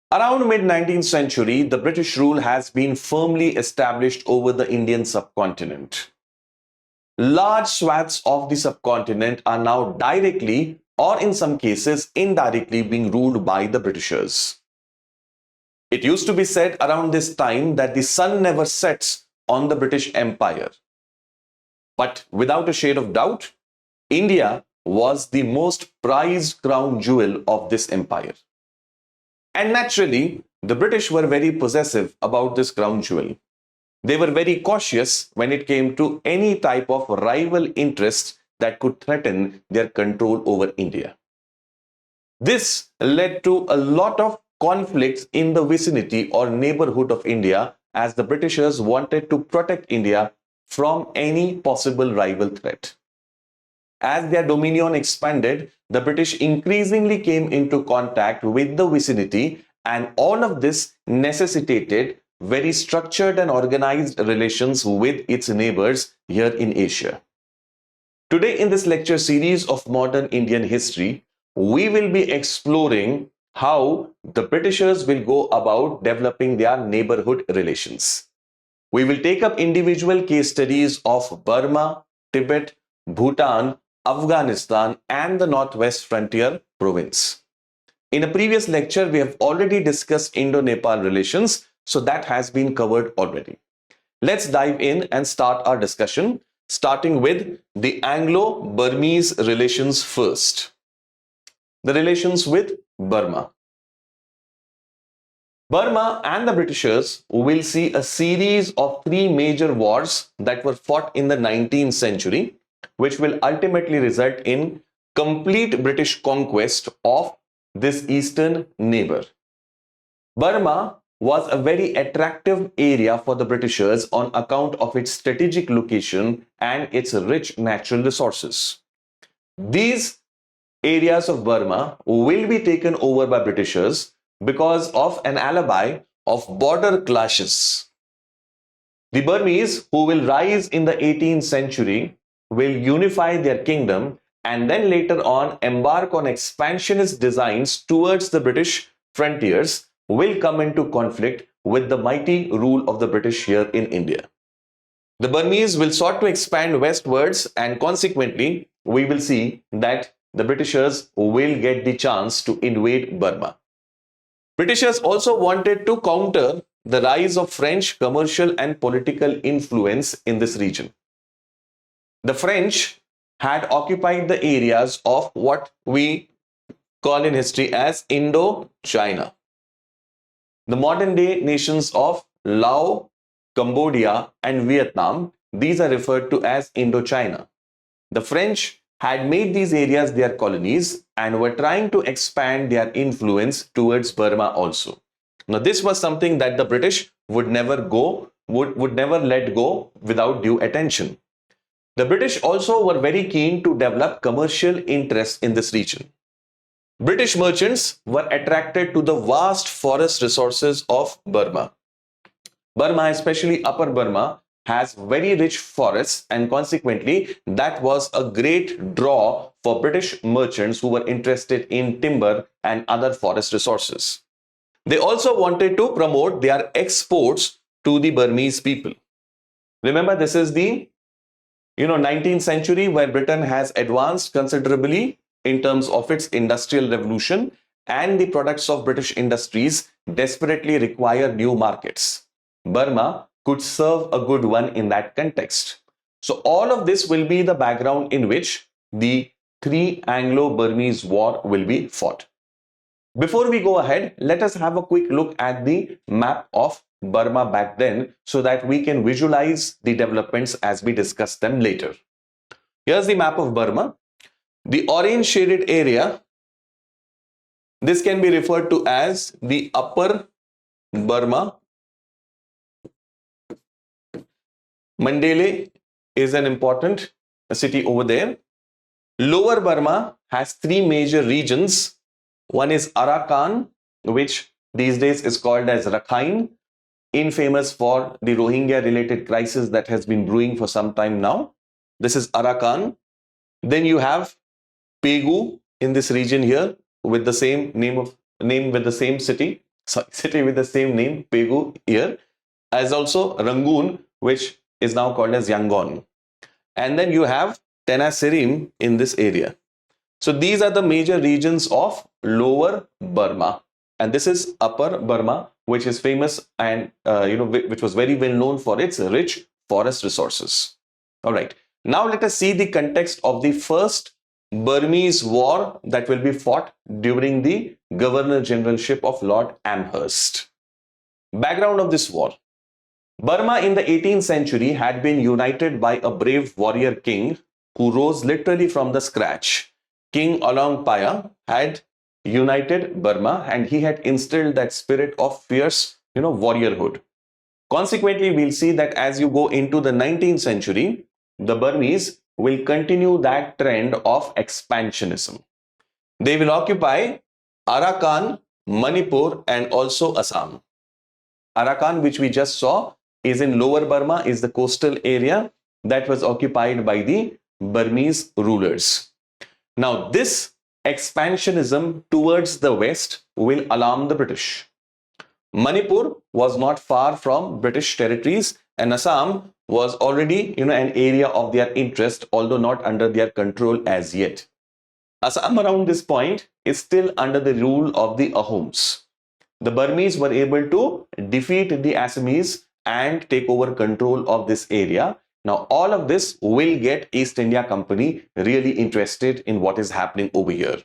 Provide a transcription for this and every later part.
Around mid-19th century, the British rule has been firmly established over the Indian subcontinent. Large swaths of the subcontinent are now directly or in some cases indirectly being ruled by the Britishers. It used to be said around this time that the sun never sets on the British Empire. But without a shade of doubt, India was the most prized crown jewel of this empire. And naturally, the British were very possessive about this crown jewel. They were very cautious when it came to any type of rival interest that could threaten their control over India. This led to a lot of conflicts in the vicinity or neighborhood of India, as the Britishers wanted to protect India from any possible rival threat. As their dominion expanded, the British increasingly came into contact with the vicinity, and all of this necessitated very structured and organized relations with its neighbors here in Asia. Today, in this lecture series of modern Indian history, we will be exploring how the Britishers will go about developing their neighborhood relations. We will take up individual case studies of Burma, Tibet, Bhutan, Afghanistan, and the Northwest Frontier Province. In a previous lecture, we have already discussed Indo-Nepal relations, so that has been covered already. Let's dive in and start our discussion, starting with the Anglo-Burmese relations first. The relations with Burma. Burma and the Britishers will see a series of three major wars that were fought in the 19th century, which will ultimately result in complete British conquest of this eastern neighbor. Burma was a very attractive area for the Britishers on account of its strategic location and its rich natural resources. These areas of Burma will be taken over by Britishers because of an alibi of border clashes. The Burmese, who will rise in the 18th century, will unify their kingdom and then later on embark on expansionist designs towards the British frontiers, will come into conflict with the mighty rule of the British here in India. The Burmese will sought to expand westwards, and consequently, we will see that the Britishers will get the chance to invade Burma. Britishers also wanted to counter the rise of French commercial and political influence in this region. The French had occupied the areas of what we call in history as Indo-China. The modern day nations of Laos, Cambodia, and Vietnam, these are referred to as Indochina. The French had made these areas their colonies and were trying to expand their influence towards Burma also. Now, this was something that the British would never let go without due attention. The British also were very keen to develop commercial interests in this region. British merchants were attracted to the vast forest resources of Burma. Burma, especially Upper Burma, has very rich forests, and consequently that was a great draw for British merchants who were interested in timber and other forest resources. They also wanted to promote their exports to the Burmese people. Remember, this is the 19th century where Britain has advanced considerably in terms of its industrial revolution, and the products of British industries desperately require new markets. Burma could serve a good one in that context. So all of this will be the background in which the three Anglo-Burmese war will be fought. Before we go ahead, let us have a quick look at the map of Burma back then so that we can visualize the developments as we discuss them later. Here's the map of Burma. The orange shaded area, this can be referred to as the Upper Burma. Mandalay is an important city over there. Lower Burma has three major regions. One is Arakan, which these days is called as Rakhine, infamous for the Rohingya related crisis that has been brewing for some time now. This is Arakan. Then you have Pegu in this region here with the same name with the same city. city with the same name, Pegu here, as also Rangoon, which is now called as Yangon. And then you have Tenasserim in this area. So these are the major regions of Lower Burma, and this is Upper Burma, which is famous and which was very well known for its rich forest resources. All right. Now let us see the context of the first Burmese war that will be fought during the Governor Generalship of Lord Amherst. Background of this war. Burma in the 18th century had been united by a brave warrior king who rose literally from the scratch. King Olongpaya had united Burma and he had instilled that spirit of fierce, warriorhood. Consequently, we'll see that as you go into the 19th century, the Burmese will continue that trend of expansionism. They will occupy Arakan, Manipur, and also Assam. Arakan, which we just saw, is in Lower Burma, is the coastal area that was occupied by the Burmese rulers. Now, this expansionism towards the west will alarm the British. Manipur was not far from British territories, and Assam was already, an area of their interest, although not under their control as yet. Assam around this point is still under the rule of the Ahoms. The Burmese were able to defeat the Assamese and take over control of this area. Now, all of this will get East India Company really interested in what is happening over here.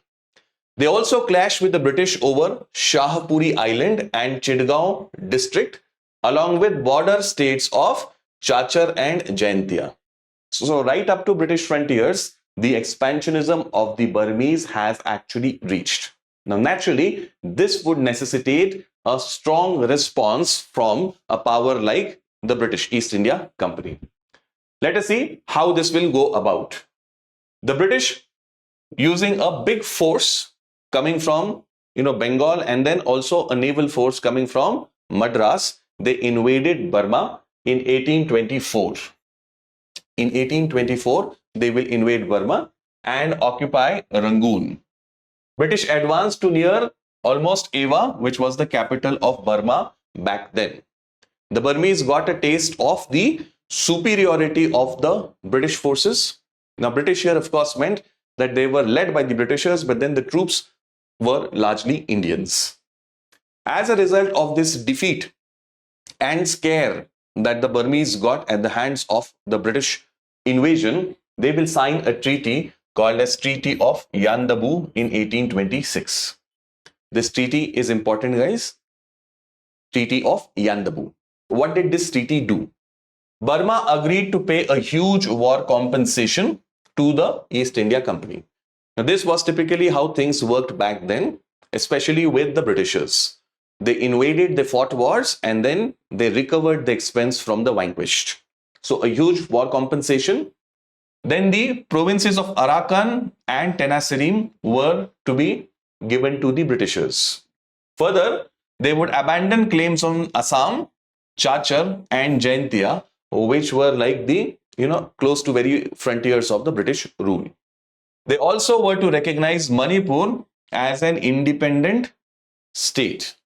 They also clash with the British over Shahpuri Island and Chitgaon district, along with border states of Chachar and Jaintia. So right up to British frontiers, the expansionism of the Burmese has actually reached. Now, naturally, this would necessitate a strong response from a power like the British East India Company. Let us see how this will go about. The British, using a big force coming from Bengal and then also a naval force coming from Madras, they invaded Burma in 1824. In 1824, they will invade Burma and occupy Rangoon. British advanced to near almost Ava, which was the capital of Burma back then. The Burmese got a taste of the superiority of the British forces. Now, British here, of course, meant that they were led by the Britishers, but then the troops were largely Indians. As a result of this defeat and scare that the Burmese got at the hands of the British invasion, they will sign a treaty called as Treaty of Yandaboo in 1826. This treaty is important, guys. Treaty of Yandaboo. What did this treaty do? Burma agreed to pay a huge war compensation to the East India Company. Now, this was typically how things worked back then, especially with the Britishers. They invaded, they fought wars, and then they recovered the expense from the vanquished. So a huge war compensation. Then the provinces of Arakan and Tenasserim were to be given to the Britishers. Further, they would abandon claims on Assam, Chachar, and Jaintia, which were like the, close to very frontiers of the British rule. They also were to recognize Manipur as an independent state.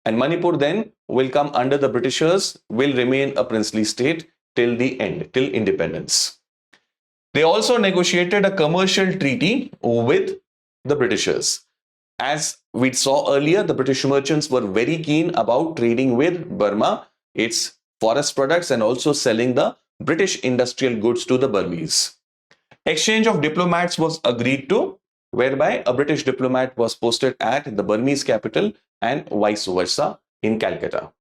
And Manipur then will come under the Britishers, will remain a princely state till the end, till independence. They also negotiated a commercial treaty with the Britishers. As we saw earlier, the British merchants were very keen about trading with Burma, its forest products, and also selling the British industrial goods to the Burmese. Exchange of diplomats was agreed to, whereby a British diplomat was posted at the Burmese capital and vice versa in Calcutta.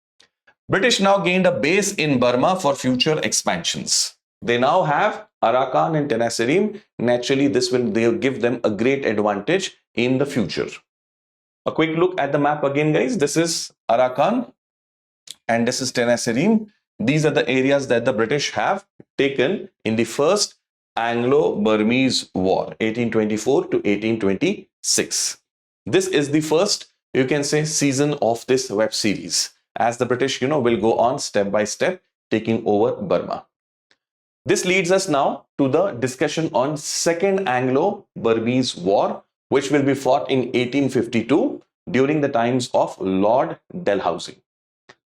British now gained a base in Burma for future expansions. They now have Arakan and Tenasserim. Naturally, they'll give them a great advantage in the future. A quick look at the map again, guys. This is Arakan and this is Tenasserim. These are the areas that the British have taken in the First Anglo-Burmese War, 1824 to 1826. This is the first, you can say, season of this web series, as the British, will go on step by step taking over Burma. This leads us now to the discussion on Second Anglo-Burmese War, which will be fought in 1852 during the times of Lord Dalhousie.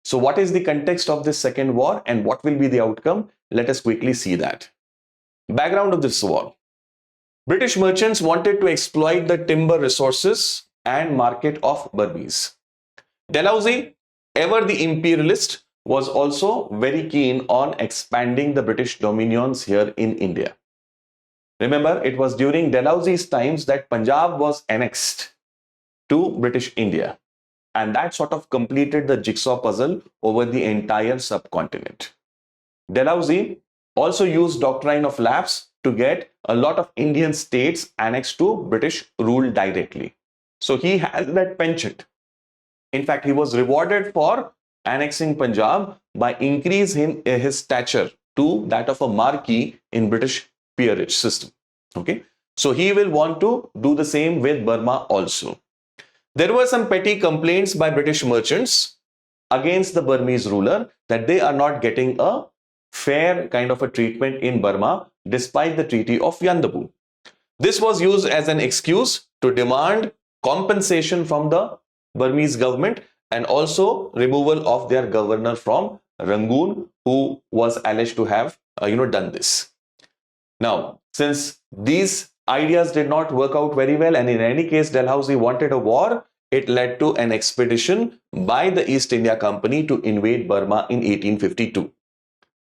So what is the context of this second war and what will be the outcome? Let us quickly see that. Background of this war. British merchants wanted to exploit the timber resources and market of Burmese. Dalhousie, ever the imperialist, was also very keen on expanding the British dominions here in India. Remember, it was during Dalhousie's times that Punjab was annexed to British India, and that sort of completed the jigsaw puzzle over the entire subcontinent. Dalhousie also used doctrine of lapse to get a lot of Indian states annexed to British rule directly. So he has that penchant. In fact, he was rewarded for annexing Punjab by increasing his stature to that of a marquis in British peerage system. Okay, so he will want to do the same with Burma also. There were some petty complaints by British merchants against the Burmese ruler that they are not getting a fair kind of a treatment in Burma despite the Treaty of Yandaboo. This was used as an excuse to demand compensation from the Burmese government and also removal of their governor from Rangoon, who was alleged to have done this. Now, since these ideas did not work out very well, and in any case Dalhousie wanted a war, it led to an expedition by the East India Company to invade Burma in 1852.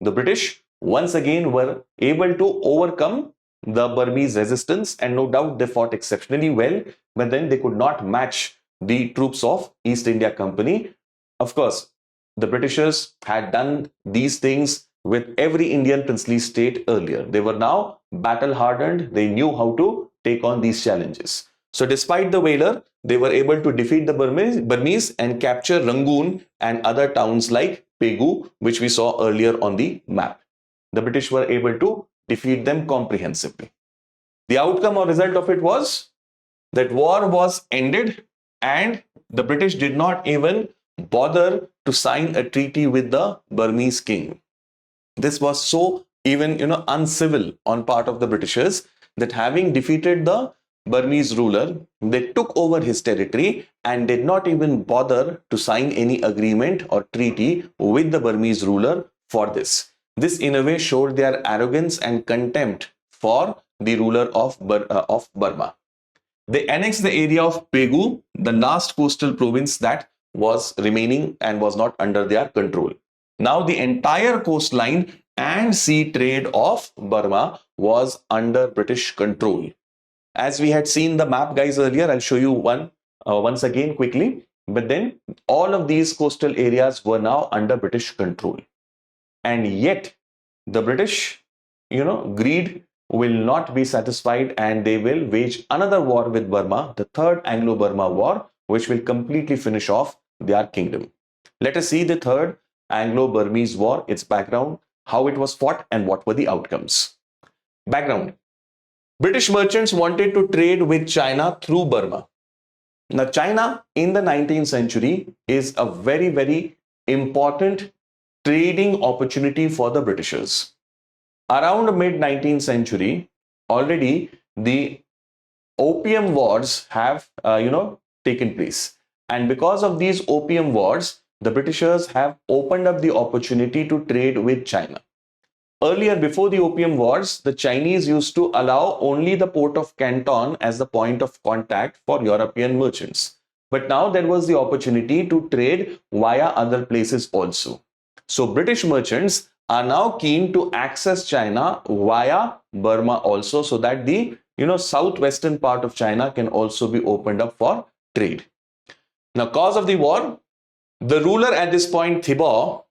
The British once again were able to overcome the Burmese resistance, and no doubt they fought exceptionally well, but then they could not match the troops of East India Company. Of course, the Britishers had done these things with every Indian princely state earlier. They were now battle hardened. They knew how to take on these challenges. So despite the valor, they were able to defeat the Burmese and capture Rangoon and other towns like Pegu, which we saw earlier on the map. The British were able to defeat them comprehensively. The outcome or result of it was that war was ended and the British did not even bother to sign a treaty with the Burmese king. This was so even uncivil on part of the Britishers that having defeated the Burmese ruler, they took over his territory and did not even bother to sign any agreement or treaty with the Burmese ruler for this. This in a way showed their arrogance and contempt for the ruler of Burma. They annexed the area of Pegu, the last coastal province that was remaining and was not under their control. Now the entire coastline and sea trade of Burma was under British control. As we had seen the map, guys, earlier, I'll show you once again quickly. But then all of these coastal areas were now under British control. And yet the British, greed will not be satisfied and they will wage another war with Burma, the third Anglo-Burma war, which will completely finish off their kingdom. Let us see the third Anglo-Burmese war, its background, how it was fought and what were the outcomes. Background. British merchants wanted to trade with China through Burma. Now, China in the 19th century is a very, very important trading opportunity for the Britishers. Around mid-19th century, already the opium wars have, taken place. And because of these opium wars, the Britishers have opened up the opportunity to trade with China. Earlier, before the Opium Wars, the Chinese used to allow only the port of Canton as the point of contact for European merchants. But now there was the opportunity to trade via other places also. So British merchants are now keen to access China via Burma also, so that the southwestern part of China can also be opened up for trade. Now, cause of the war, the ruler at this point, Thibaw,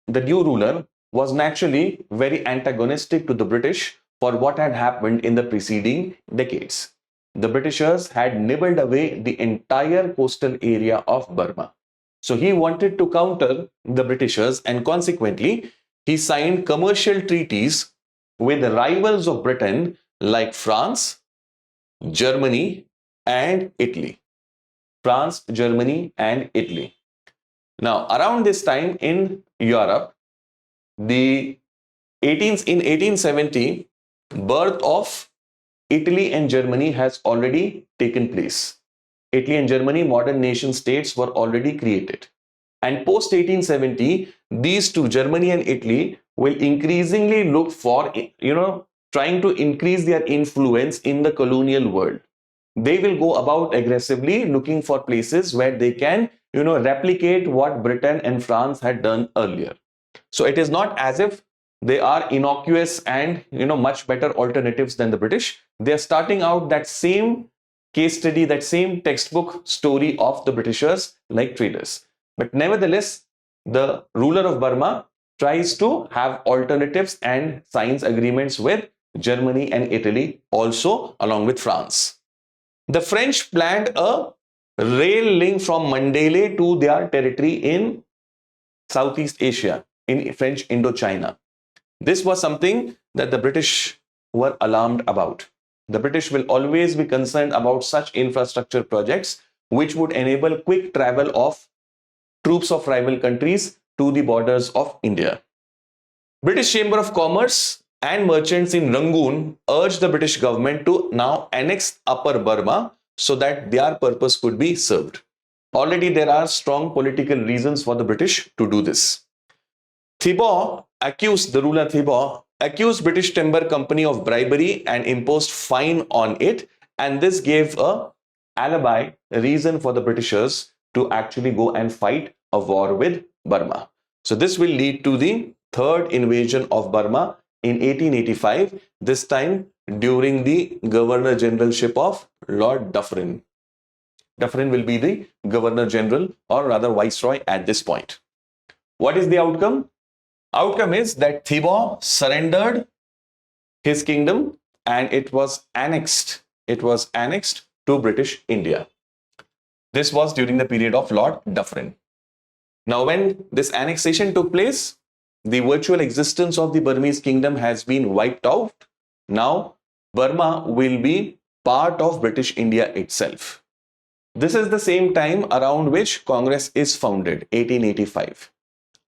the new ruler, was naturally very antagonistic to the British for what had happened in the preceding decades. The Britishers had nibbled away the entire coastal area of Burma. So he wanted to counter the Britishers, and consequently, he signed commercial treaties with rivals of Britain like France, Germany, and Italy. France, Germany, and Italy. Now, around this time in Europe, in 1870, birth of Italy and Germany has already taken place. Italy and Germany, modern nation states, were already created. And post 1870, these two, Germany and Italy, will increasingly look for, trying to increase their influence in the colonial world. They will go about aggressively looking for places where they can, replicate what Britain and France had done earlier. So it is not as if they are innocuous and, much better alternatives than the British. They are starting out that same case study, that same textbook story of the Britishers like traders. But nevertheless, the ruler of Burma tries to have alternatives and signs agreements with Germany and Italy, also along with France. The French planned a rail link from Mandalay to their territory in Southeast Asia, in French Indochina. This was something that the British were alarmed about. The British will always be concerned about such infrastructure projects which would enable quick travel of troops of rival countries to the borders of India. British Chamber of Commerce and merchants in Rangoon urged the British government to now annex Upper Burma so that their purpose could be served. Already there are strong political reasons for the British to do this. The ruler Thibaw accused British Timber Company of bribery and imposed fine on it, and this gave a alibi, a reason for the Britishers to actually go and fight a war with Burma. So this will lead to the third invasion of Burma in 1885, this time during the Governor Generalship of Lord Dufferin. Dufferin will be the Governor General, or rather Viceroy at this point. What is the outcome? Outcome is that Thibaw surrendered his kingdom and it was annexed. It was annexed to British India. This was during the period of Lord Dufferin. Now, when this annexation took place, the virtual existence of the Burmese kingdom has been wiped out. Now, Burma will be part of British India itself. This is the same time around which Congress is founded, 1885.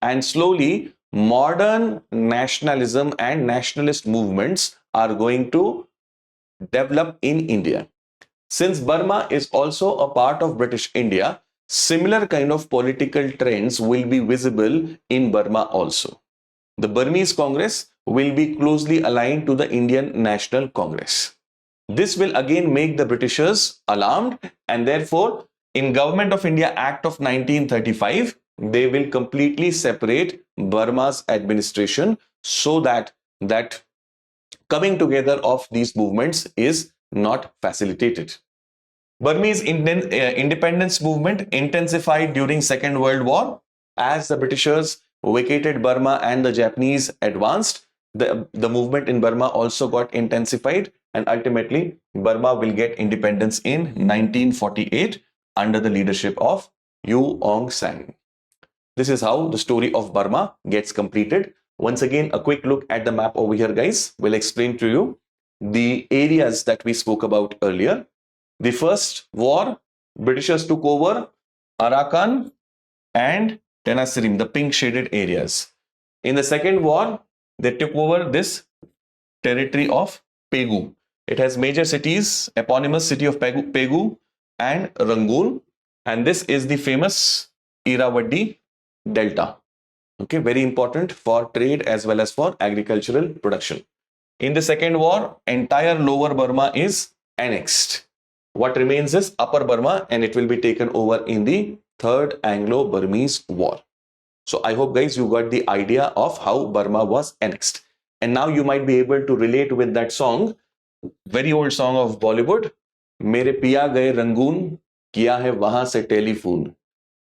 And slowly, modern nationalism and nationalist movements are going to develop in India. Since Burma is also a part of British India, similar kind of political trends will be visible in Burma also. The Burmese Congress will be closely aligned to the Indian National Congress. This will again make the Britishers alarmed, and therefore, in Government of India Act of 1935, they will completely separate Burma's administration so that coming together of these movements is not facilitated. Burmese independence movement intensified during Second World War. As the Britishers vacated Burma and the Japanese advanced, the movement in Burma also got intensified, and ultimately Burma will get independence in 1948 under the leadership of Younghusband. This is how the story of Burma gets completed. Once again, a quick look at the map over here, guys, will explain to you the areas that we spoke about earlier. The first war, Britishers took over Arakan and Tenasserim, the pink shaded areas. In the second war, they took over this territory of Pegu. It has major cities, eponymous city of Pegu and Rangoon. And this is the famous Irrawaddy Delta. Okay, very important for trade as well as for agricultural production. In the second war, entire lower Burma is annexed. What remains is Upper Burma, and it will be taken over in the Third Anglo-Burmese War. So I hope, guys, you got the idea of how Burma was annexed. And now you might be able to relate with that song, very old song of Bollywood, Mere Piya Gaye Rangoon, Kiya Hai Wahan Se Telephone.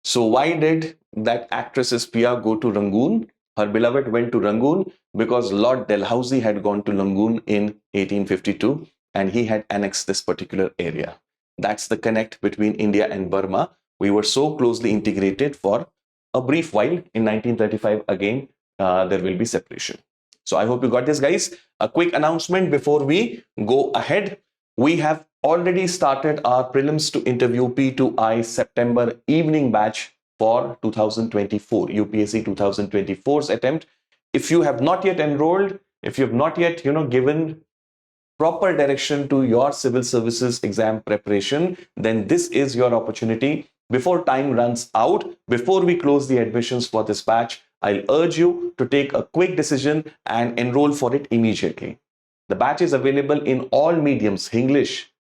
So why did that actress's Piya go to Rangoon? Her beloved went to Rangoon because Lord Dalhousie had gone to Rangoon in 1852 and he had annexed this particular area. That's the connect between India and Burma. We were so closely integrated for a brief while. In 1935, again, there will be separation. So I hope you got this, guys. A quick announcement before we go ahead. We have already started our prelims to interview P2I September evening batch for 2024, UPSC 2024's attempt. If you have not yet enrolled, if you have not yet, given proper direction to your civil services exam preparation, then this is your opportunity. Before time runs out, before we close the admissions for this batch, I'll urge you to take a quick decision and enroll for it immediately. The batch is available in all mediums, English,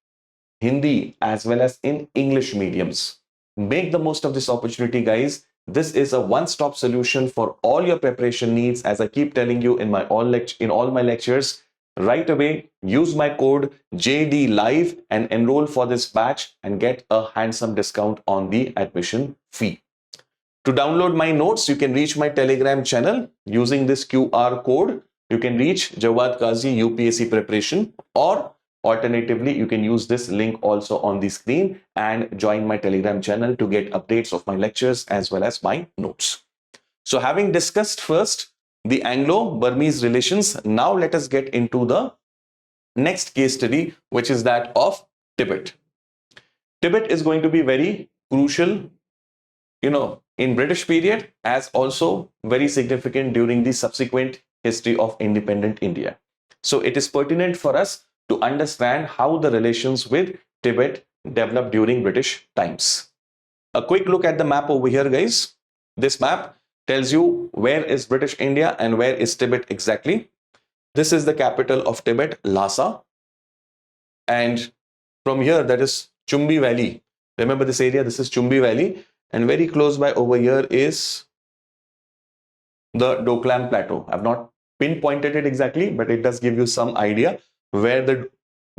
Hindi, as well as in English mediums. Make the most of this opportunity, guys. This is a one-stop solution for all your preparation needs. As I keep telling you in all my lectures, right away, use my code JDLive and enroll for this batch and get a handsome discount on the admission fee. To download my notes, you can reach my Telegram channel using this QR code. You can reach Jawwad Kazi UPSC preparation, or alternatively, you can use this link also on the screen and join my Telegram channel to get updates of my lectures as well as my notes. So having discussed first the Anglo-Burmese relations, now let us get into the next case study, which is that of Tibet. Tibet is going to be very crucial, in British period, as also very significant during the subsequent history of independent India. So it is pertinent for us to understand how the relations with Tibet developed during British times. A quick look at the map over here, guys. This map tells you where is British India and where is Tibet exactly. This is the capital of Tibet, Lhasa. And from here, that is Chumbi Valley. Remember this area, this is Chumbi Valley. And very close by over here is the Doklam Plateau. I've not pinpointed it exactly, but it does give you some idea where the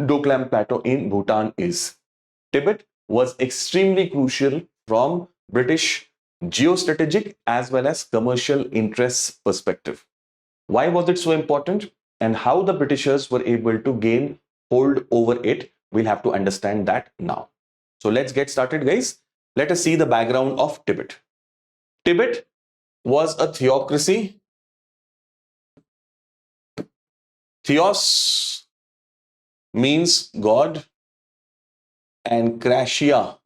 Doklam Plateau in Bhutan is. Tibet was extremely crucial from British geostrategic as well as commercial interests perspective. Why was it so important, and how the Britishers were able to gain hold over it? We'll have to understand that now. So let's get started, guys. Let us see the background of Tibet. Tibet was a theocracy. Theos means God, and kratia,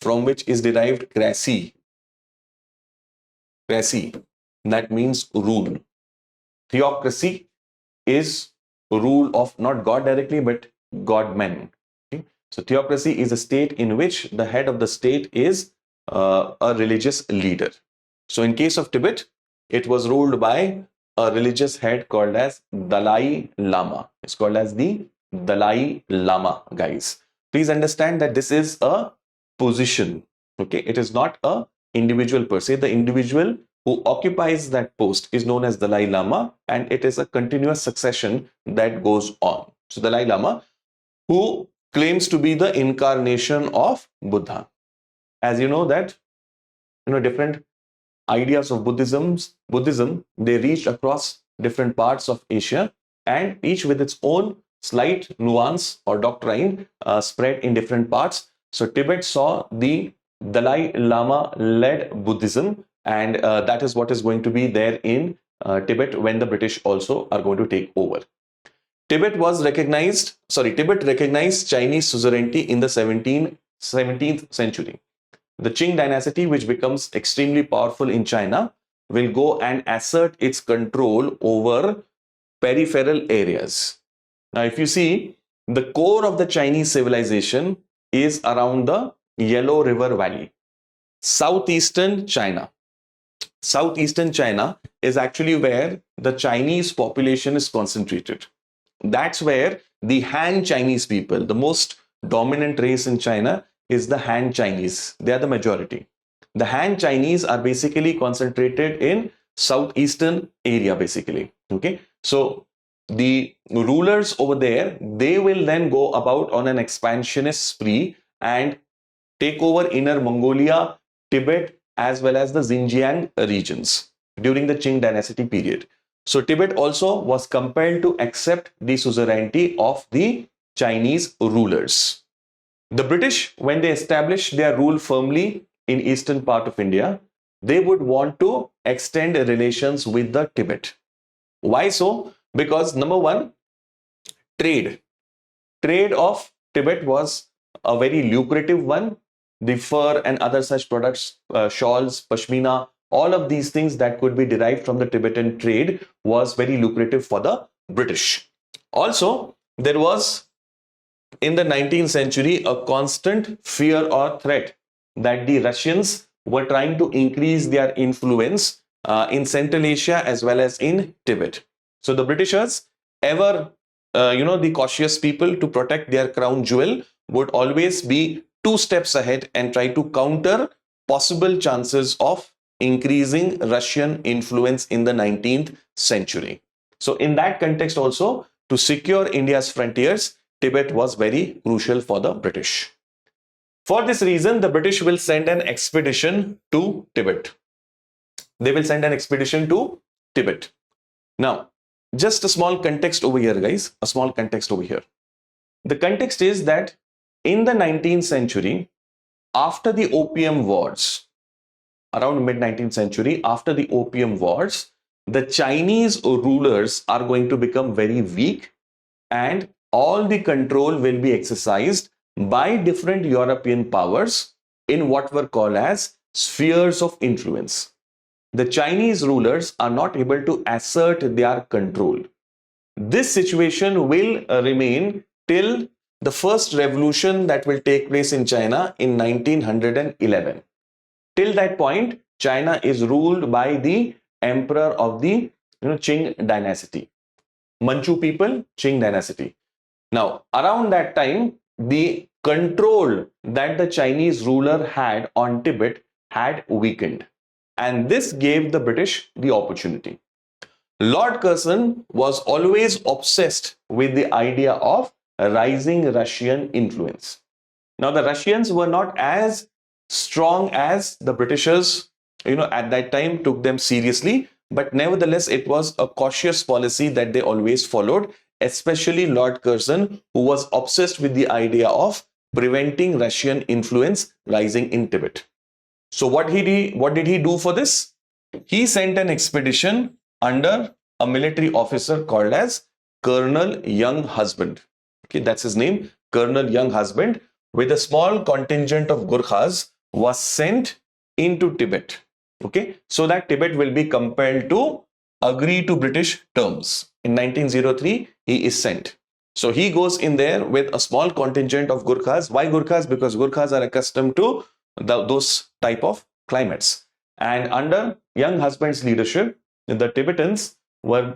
from which is derived krasi. Krasi, that means rule. Theocracy is rule of not God directly, but God-men. Okay? So theocracy is a state in which the head of the state is a religious leader. So in case of Tibet, it was ruled by a religious head called as Dalai Lama. It's called as the Dalai Lama, guys. Please understand that this is a position. Okay, it is not a individual per se. The individual who occupies that post is known as Dalai Lama, and it is a continuous succession that goes on. So Dalai Lama, who claims to be the incarnation of Buddha. As you know that, different ideas of Buddhism, they reached across different parts of Asia, and each with its own slight nuance or doctrine spread in different parts. So Tibet saw the Dalai Lama led Buddhism, and that is what is going to be there in Tibet when the British also are going to take over. Tibet recognized Chinese suzerainty in the 17th century. The Qing dynasty, which becomes extremely powerful in China, will go and assert its control over peripheral areas. Now, if you see, the core of the Chinese civilization is around the Yellow River Valley, southeastern China. Southeastern China is actually where the Chinese population is concentrated. That's where the Han Chinese people, the most dominant race in China, is the Han Chinese. They are the majority. The Han Chinese are basically concentrated in southeastern area, basically. Okay, so the rulers over there, they will then go about on an expansionist spree and take over Inner Mongolia, Tibet, as well as the Xinjiang regions during the Qing dynasty period. So Tibet also was compelled to accept the suzerainty of the Chinese rulers. The British, when they established their rule firmly in eastern part of India, they would want to extend relations with the Tibet. Why so? Because number one, trade. Trade of Tibet was a very lucrative one. The fur and other such products, shawls, pashmina, all of these things that could be derived from the Tibetan trade was very lucrative for the British. Also, there was in the 19th century a constant fear or threat that the Russians were trying to increase their influence in Central Asia as well as in Tibet. So the Britishers, ever the cautious people to protect their crown jewel, would always be 2 steps ahead and try to counter possible chances of increasing Russian influence in the 19th century. So in that context also, to secure India's frontiers, Tibet was very crucial for the British. For this reason, the British will send an expedition to Tibet. They will send an expedition to Tibet. Now, just a small context over here, guys. A small context over here. The context is that in the 19th century, after the Opium Wars, around mid-19th century, after the Opium Wars, the Chinese rulers are going to become very weak, and all the control will be exercised by different European powers in what were called as spheres of influence. The Chinese rulers are not able to assert their control. This situation will remain till the first revolution that will take place in China in 1911. Till that point, China is ruled by the emperor of the Qing dynasty. Manchu people, Qing dynasty. Now, around that time, the control that the Chinese ruler had on Tibet had weakened. And this gave the British the opportunity. Lord Curzon was always obsessed with the idea of rising Russian influence. Now, the Russians were not as strong as the Britishers, at that time took them seriously, but nevertheless, it was a cautious policy that they always followed, especially Lord Curzon, who was obsessed with the idea of preventing Russian influence rising in Tibet. So what did he do for this? He sent an expedition under a military officer called as Colonel Younghusband. Okay, that's his name, Colonel Younghusband, with a small contingent of Gurkhas was sent into Tibet. Okay, so that Tibet will be compelled to agree to British terms. In 1903, he is sent. So he goes in there with a small contingent of Gurkhas. Why Gurkhas? Because Gurkhas are accustomed to those type of climates. And under Younghusband's leadership, the Tibetans were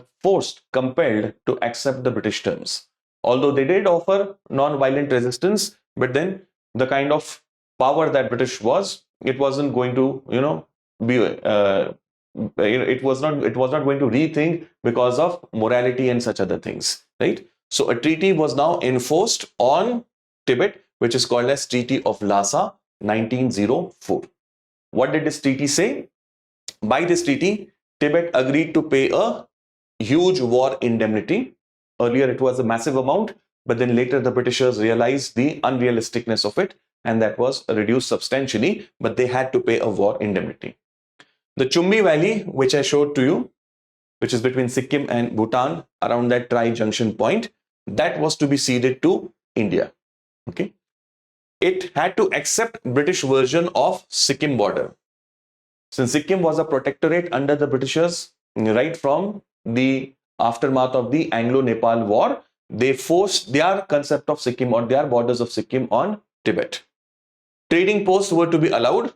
compelled to accept the British terms. Although they did offer non-violent resistance, but then the kind of power that British was, it wasn't going to, it was not going to rethink because of morality and such other things, right? So a treaty was now enforced on Tibet, which is called as Treaty of Lhasa, 1904. What did this treaty say? By this treaty, Tibet agreed to pay a huge war indemnity. Earlier, it was a massive amount, but then later the Britishers realized the unrealisticness of it, and that was reduced substantially, but they had to pay a war indemnity. The Chumbi Valley, which I showed to you, which is between Sikkim and Bhutan, around that tri-junction point, that was to be ceded to India. Okay, it had to accept British version of Sikkim border. Since Sikkim was a protectorate under the Britishers, right from the aftermath of the Anglo-Nepal War, they forced their concept of Sikkim or their borders of Sikkim on Tibet. Trading posts were to be allowed.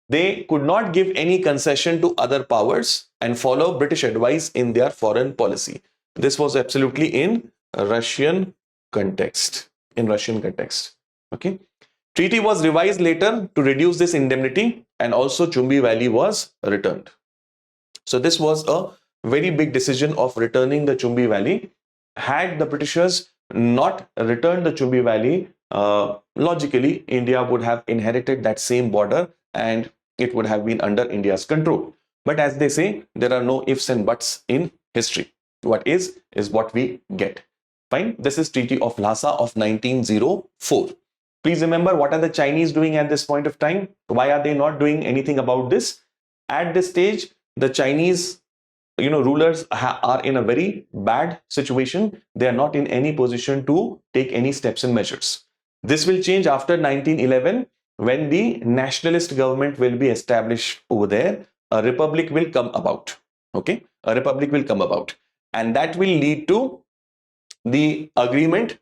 They could not give any concession to other powers and follow British advice in their foreign policy. This was absolutely in Russian context. Okay. Treaty was revised later to reduce this indemnity, and also Chumbi Valley was returned. So this was a very big decision of returning the Chumbi Valley. Had the Britishers not returned the Chumbi Valley, logically India would have inherited that same border and it would have been under India's control. But as they say, there are no ifs and buts in history. What is what we get. Fine. This is Treaty of Lhasa of 1904. Please remember, what are the Chinese doing at this point of time? Why are they not doing anything about this? At this stage, the Chinese rulers are in a very bad situation. They are not in any position to take any steps and measures. This will change after 1911 when the nationalist government will be established over there. A republic will come about. Okay, a republic will come about, and that will lead to the agreement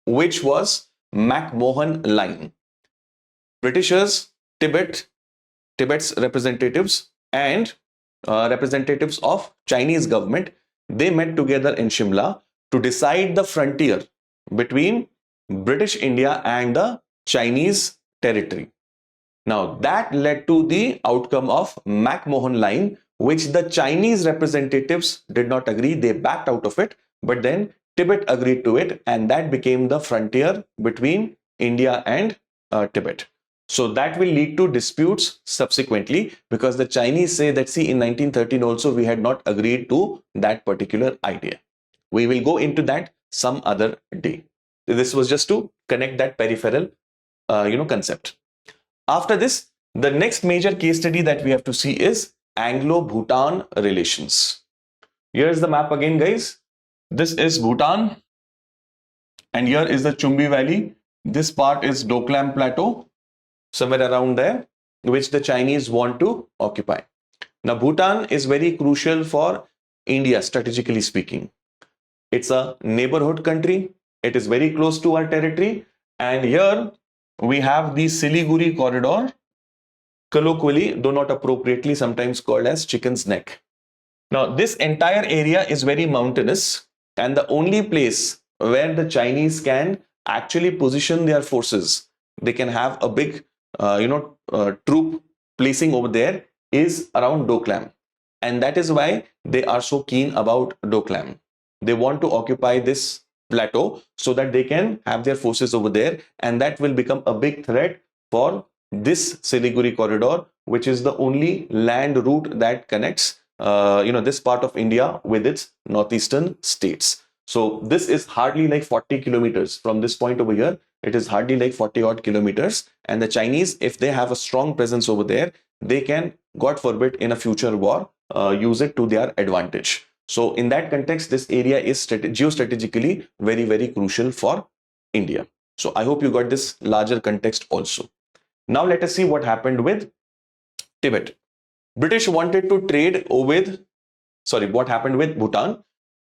which was Mohan Line. Britishers, Tibet's representatives and representatives of Chinese government, they met together in Shimla to decide the frontier between British India and the Chinese territory. Now that led to the outcome of Mohan Line, which the Chinese representatives did not agree. They backed out of it, but then Tibet agreed to it, and that became the frontier between India and Tibet. So that will lead to disputes subsequently, because the Chinese say that, see, in 1913 also we had not agreed to that particular idea. We will go into that some other day. This was just to connect that peripheral concept. After this, the next major case study that we have to see is Anglo-Bhutan relations. Here is the map again, guys. This is Bhutan, and here is the Chumbi Valley. This part is Doklam Plateau, somewhere around there, which the Chinese want to occupy. Now, Bhutan is very crucial for India, strategically speaking. It's a neighborhood country. It is very close to our territory. And here we have the Siliguri corridor, colloquially, though not appropriately, sometimes called as Chicken's Neck. Now, this entire area is very mountainous, and the only place where the Chinese can actually position their forces, they can have a big, troop placing over there, is around Doklam. And that is why they are so keen about Doklam. They want to occupy this plateau so that they can have their forces over there, and that will become a big threat for this Siliguri corridor, which is the only land route that connects this part of India with its northeastern states. So this is hardly like 40 kilometers from this point over here. It is hardly like 40 odd kilometers, and the Chinese, if they have a strong presence over there, they can, God forbid, in a future war, use it to their advantage. So in that context, this area is geostrategically very, very crucial for India. So I hope you got this larger context also. Now let us see what happened with Tibet. British wanted to trade with, what happened with Bhutan.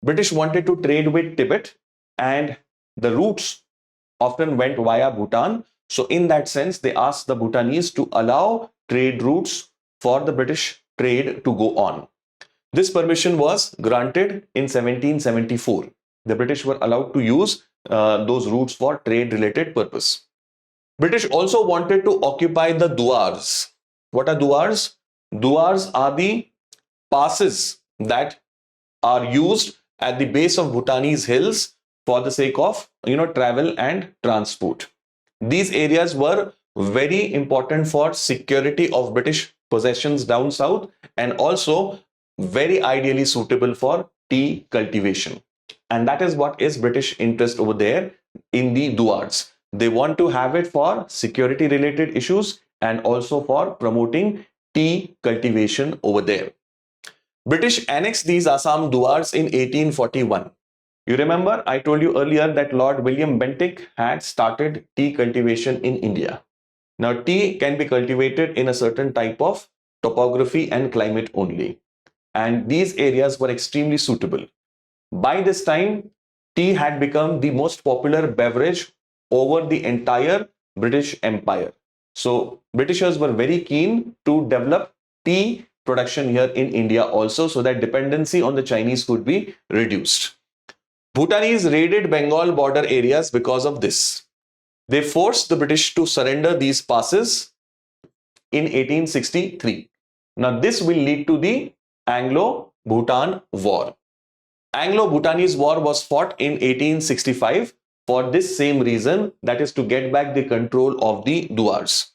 British wanted to trade with Tibet, and the routes often went via Bhutan. So in that sense, they asked the Bhutanese to allow trade routes for the British trade to go on. This permission was granted in 1774. The British were allowed to use those routes for trade-related purpose. British also wanted to occupy the Duars. What are Duars? Duars are the passes that are used at the base of Bhutanese hills for the sake of travel and transport. These areas were very important for security of British possessions down south, and also very ideally suitable for tea cultivation. And that is what is British interest over there in the Duars. They want to have it for security related issues and also for promoting tea cultivation over there. British annexed these Assam Duars in 1841. You remember I told you earlier that Lord William Bentinck had started tea cultivation in India. Now tea can be cultivated in a certain type of topography and climate only, and these areas were extremely suitable. By this time, tea had become the most popular beverage over the entire British Empire. So Britishers were very keen to develop tea production here in India also, so that dependency on the Chinese could be reduced. Bhutanese raided Bengal border areas because of this. They forced the British to surrender these passes in 1863. Now this will lead to the Anglo-Bhutan War. Anglo-Bhutanese War was fought in 1865 for this same reason, that is to get back the control of the Duars.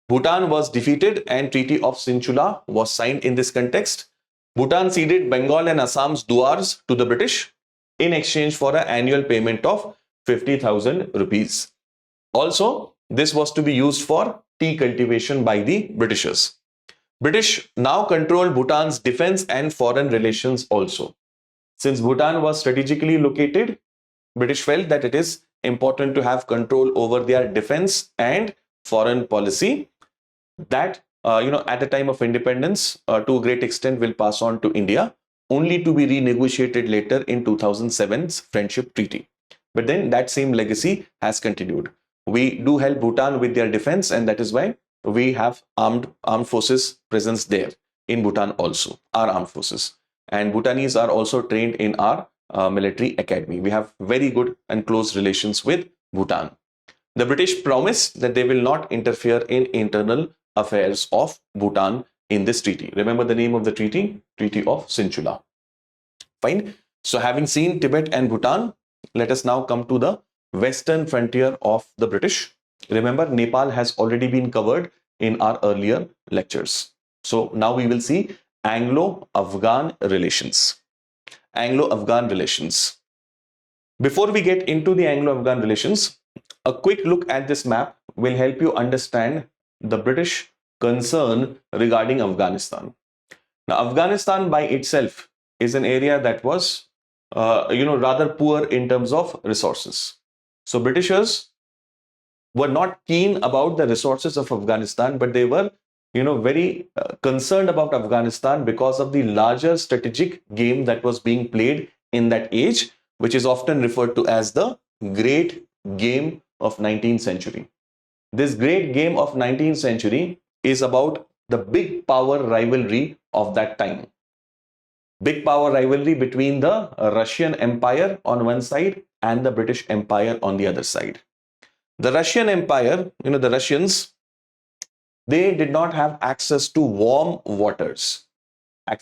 Bhutan was defeated and Treaty of Sinchula was signed in this context. Bhutan ceded Bengal and Assam's Duars to the British in exchange for an annual payment of 50,000 rupees. Also, this was to be used for tea cultivation by the Britishers. British now controlled Bhutan's defense and foreign relations also. Since Bhutan was strategically located, British felt that it is important to have control over their defense and foreign policy that, at the time of independence, to a great extent will pass on to India. only to be renegotiated later in 2007's Friendship Treaty. But then that same legacy has continued. We do help Bhutan with their defense, and that is why we have armed forces presence there in Bhutan also, our armed forces. And Bhutanese are also trained in our military academy. We have very good and close relations with Bhutan. The British promised that they will not interfere in internal affairs of Bhutan in this treaty. Remember the name of the treaty? Treaty of Sinchula. Fine. So having seen Tibet and Bhutan, let us now come to the western frontier of the British. Remember, Nepal has already been covered in our earlier lectures. So now we will see Anglo-Afghan relations. Anglo-Afghan relations. Before we get into the Anglo-Afghan relations, a quick look at this map will help you understand the British concern regarding Afghanistan. Now, Afghanistan by itself is an area that was, rather poor in terms of resources. So Britishers were not keen about the resources of Afghanistan, but they were, very concerned about Afghanistan because of the larger strategic game that was being played in that age, which is often referred to as the Great Game of 19th century. This Great Game of 19th century is about the big power rivalry of that time. Big power rivalry between the Russian Empire on one side and the British Empire on the other side. The Russian Empire, the Russians, they did not have access to warm waters. And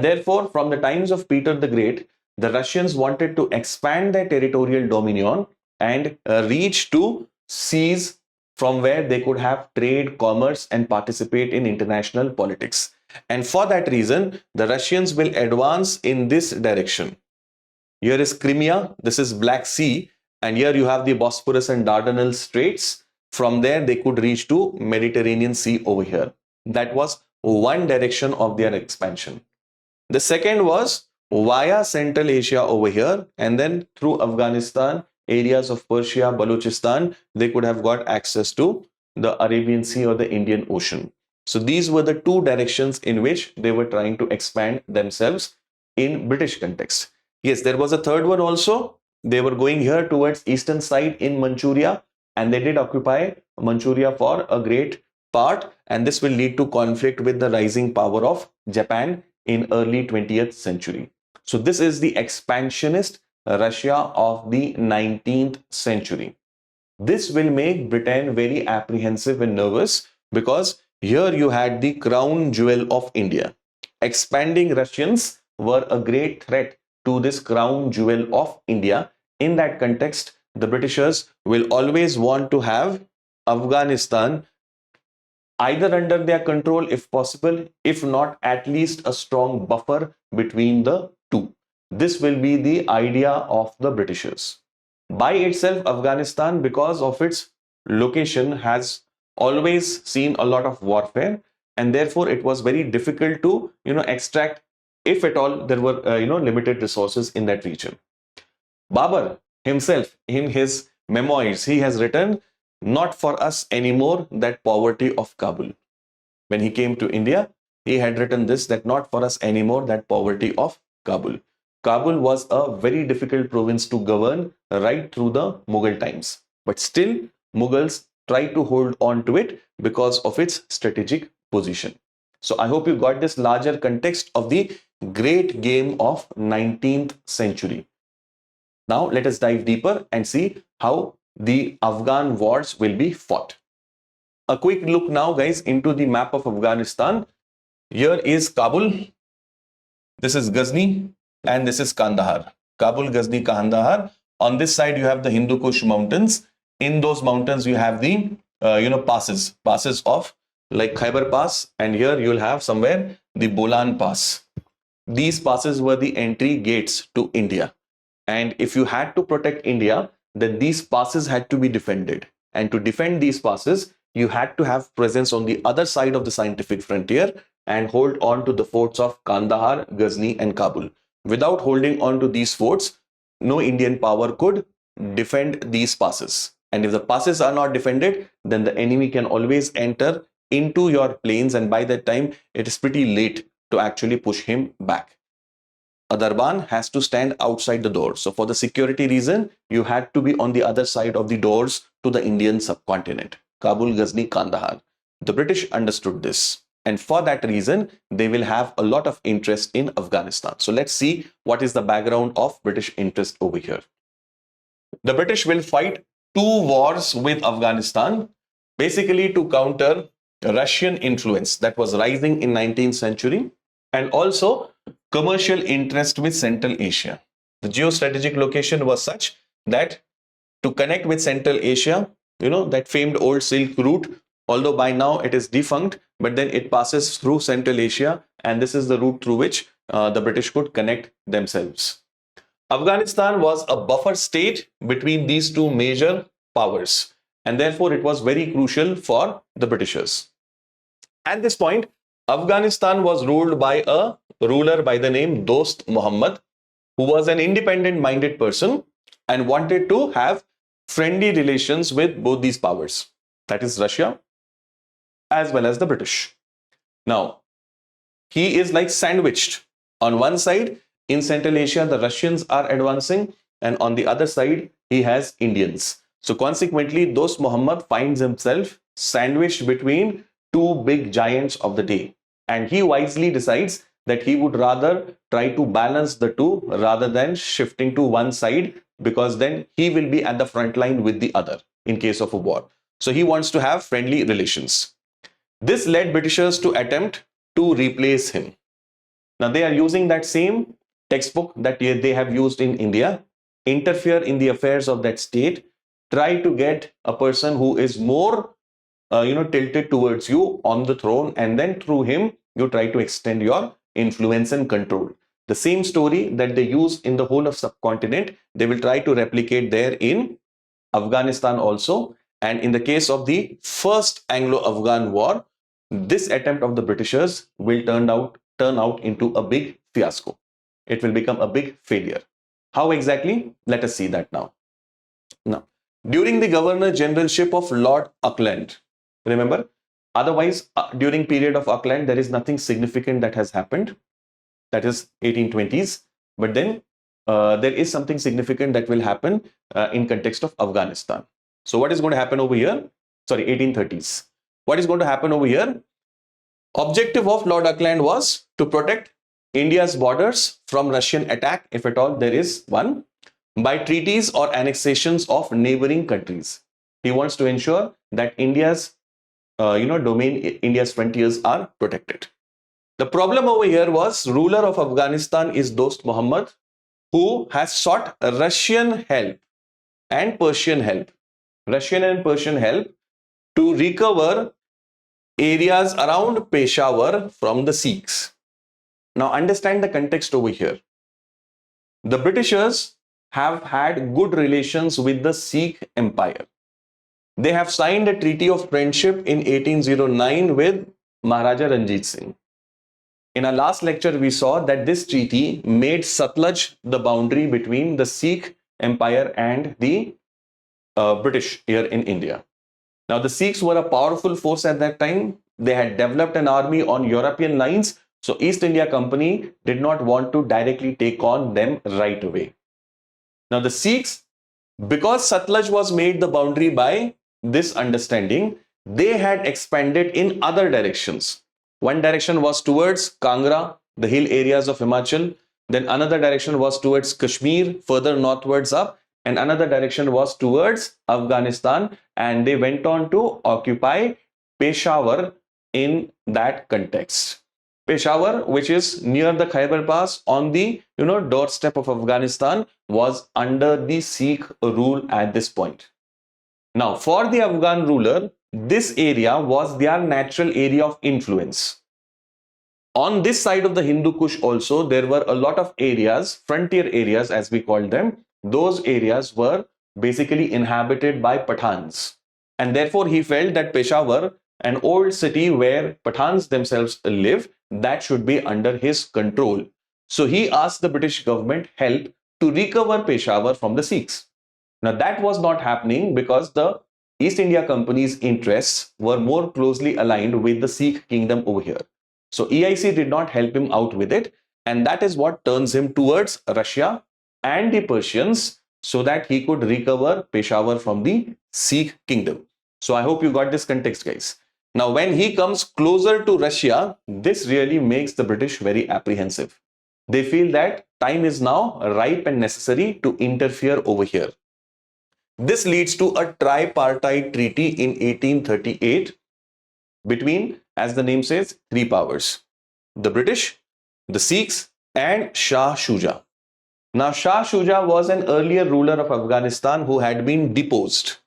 therefore, from the times of Peter the Great, the Russians wanted to expand their territorial dominion and reach to seas from where they could have trade, commerce, and participate in international politics. And for that reason, the Russians will advance in this direction. Here is Crimea, this is Black Sea, and here you have the Bosphorus and Dardanelles Straits. From there, they could reach to Mediterranean Sea over here. That was one direction of their expansion. The second was via Central Asia over here, and then through Afghanistan, areas of Persia, Balochistan, they could have got access to the Arabian Sea or the Indian Ocean. So these were the two directions in which they were trying to expand themselves in British context. Yes, there was a third one also. They were going here towards eastern side in Manchuria, and they did occupy Manchuria for a great part, and this will lead to conflict with the rising power of Japan in early 20th century. So this is the expansionist Russia of the 19th century. This will make Britain very apprehensive and nervous because here you had the crown jewel of India. Expanding Russians were a great threat to this crown jewel of India. In that context, the Britishers will always want to have Afghanistan either under their control if possible, if not at least a strong buffer between the two. This will be the idea of the Britishers. By itself, Afghanistan, because of its location, has always seen a lot of warfare, and therefore it was very difficult to extract, if at all there were limited resources in that region. Babar himself, in his memoirs, he has written, "Not for us anymore that poverty of Kabul." When he came to India, he had written this, that not for us anymore that poverty of Kabul. Kabul was a very difficult province to govern right through the Mughal times. But still, Mughals tried to hold on to it because of its strategic position. So I hope you got this larger context of the great game of 19th century. Now let us dive deeper and see how the Afghan wars will be fought. A quick look now, guys, into the map of Afghanistan. Here is Kabul, this is Ghazni, and this is Kandahar. Kabul, Ghazni, Kandahar. On this side, you have the Hindu Kush mountains. In those mountains, you have the passes of like Khyber Pass, and here you'll have somewhere the Bolan Pass. These passes were the entry gates to India. And if you had to protect India, then these passes had to be defended. And to defend these passes, you had to have presence on the other side of the scientific frontier and hold on to the forts of Kandahar, Ghazni, and Kabul. Without holding on to these forts, no Indian power could defend these passes. And if the passes are not defended, then the enemy can always enter into your plains, and by that time, it is pretty late to actually push him back. A Darban has to stand outside the door. So for the security reason, you had to be on the other side of the doors to the Indian subcontinent. Kabul, Ghazni, Kandahar. The British understood this. And for that reason, they will have a lot of interest in Afghanistan. So let's see what is the background of British interest over here. The British will fight two wars with Afghanistan, basically to counter Russian influence that was rising in 19th century, and also commercial interest with Central Asia. The geostrategic location was such that to connect with Central Asia, that famed old Silk route, although by now it is defunct, but then it passes through Central Asia, and this is the route through which the British could connect themselves. Afghanistan was a buffer state between these two major powers, and therefore it was very crucial for the Britishers. At this point, Afghanistan was ruled by a ruler by the name Dost Muhammad, who was an independent-minded person and wanted to have friendly relations with both these powers, that is Russia as well as the British. Now, he is like sandwiched. On one side, in Central Asia, the Russians are advancing, and on the other side, he has Indians. So consequently, Dost Muhammad finds himself sandwiched between two big giants of the day. And he wisely decides that he would rather try to balance the two rather than shifting to one side, because then he will be at the front line with the other in case of a war. So he wants to have friendly relations. This led Britishers to attempt to replace him. Now they are using that same textbook that they have used in India, interfere in the affairs of that state, try to get a person who is more tilted towards you on the throne, and then through him you try to extend your influence and control. The same story that they use in the whole of subcontinent, they will try to replicate there in Afghanistan also. And in the case of the First Anglo-Afghan War, this attempt of the Britishers will turn out into a big fiasco. It will become a big failure. How exactly? Let us see that now. Now, during the Governor Generalship of Lord Auckland, remember, otherwise during period of Auckland, there is nothing significant that has happened. That is 1820s. But then there is something significant that will happen in context of Afghanistan. So what is going to happen over here? Sorry, 1830s. What is going to happen over here? Objective of Lord Auckland was to protect India's borders from Russian attack, if at all there is one, by treaties or annexations of neighboring countries. He wants to ensure that India's domain, India's frontiers are protected. The problem over here was ruler of Afghanistan is Dost Muhammad, who has sought Russian help and Persian help. Russian and Persian help to recover areas around Peshawar from the Sikhs. Now understand the context over here. The Britishers have had good relations with the Sikh Empire. They have signed a treaty of friendship in 1809 with Maharaja Ranjit Singh. In our last lecture, we saw that this treaty made Satluj the boundary between the Sikh Empire and the British here in India. Now, the Sikhs were a powerful force at that time. They had developed an army on European lines. So, East India Company did not want to directly take on them right away. Now, the Sikhs, because Satluj was made the boundary by this understanding, they had expanded in other directions. One direction was towards Kangra, the hill areas of Himachal. Then another direction was towards Kashmir, further northwards up. And another direction was towards Afghanistan. And they went on to occupy Peshawar in that context. Peshawar, which is near the Khyber Pass on the doorstep of Afghanistan, was under the Sikh rule at this point. Now, for the Afghan ruler, this area was their natural area of influence. On this side of the Hindu Kush also, there were a lot of areas, frontier areas as we call them. Those areas were basically inhabited by Pathans. And therefore, he felt that Peshawar, an old city where Pathans themselves live, that should be under his control. So he asked the British government help to recover Peshawar from the Sikhs. Now that was not happening because the East India Company's interests were more closely aligned with the Sikh kingdom over here. So EIC did not help him out with it, and that is what turns him towards Russia and the Persians so that he could recover Peshawar from the Sikh kingdom. So I hope you got this context, guys. Now, when he comes closer to Russia, this really makes the British very apprehensive. They feel that time is now ripe and necessary to interfere over here. This leads to a tripartite treaty in 1838 between, as the name says, three powers: the British, the Sikhs, and Shah Shuja. Now, Shah Shuja was an earlier ruler of Afghanistan who had been deposed.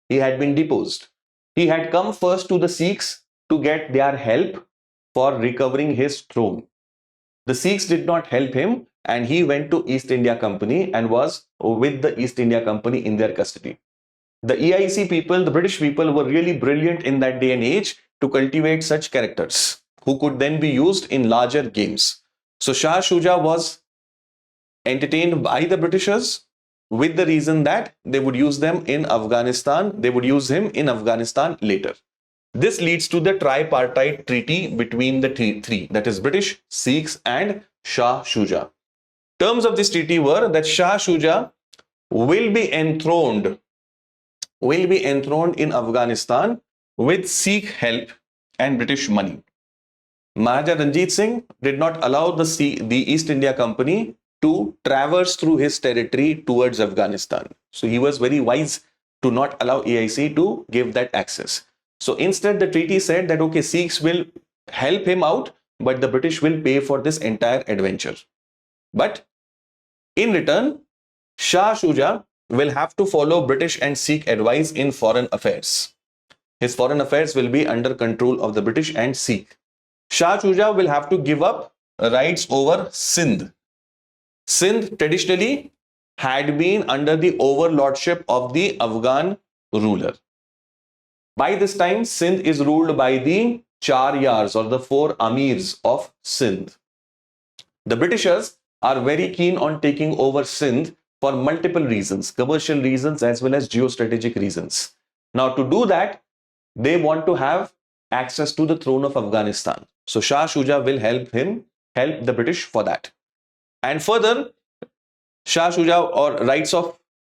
He had been deposed. He had come first to the Sikhs to get their help for recovering his throne. The Sikhs did not help him, and he went to East India Company and was with the East India Company in their custody. The EIC people, the British people, were really brilliant in that day and age to cultivate such characters who could then be used in larger games. So Shah Shuja was entertained by the Britishers with the reason that they would use them in Afghanistan. They would use him in Afghanistan later. This leads to the tripartite treaty between the three, that is British, Sikhs, and Shah Shuja. Terms of this treaty were that Shah Shuja will be enthroned in Afghanistan with Sikh help and British money. Maharaja Ranjit Singh did not allow the East India Company to traverse through his territory towards Afghanistan. So he was very wise to not allow EIC to give that access. So instead, the treaty said that, okay, Sikhs will help him out, but the British will pay for this entire adventure. But in return, Shah Shuja will have to follow British and Sikh advice in foreign affairs. His foreign affairs will be under control of the British and Sikh. Shah Shuja will have to give up rights over Sindh. Sindh traditionally had been under the overlordship of the Afghan ruler. By this time, Sindh is ruled by the Char Yars, or the four Amirs of Sindh. The Britishers are very keen on taking over Sindh for multiple reasons, commercial reasons as well as geostrategic reasons. Now, to do that, they want to have access to the throne of Afghanistan. So Shah Shuja will help the British for that. And further, Shah Shuja or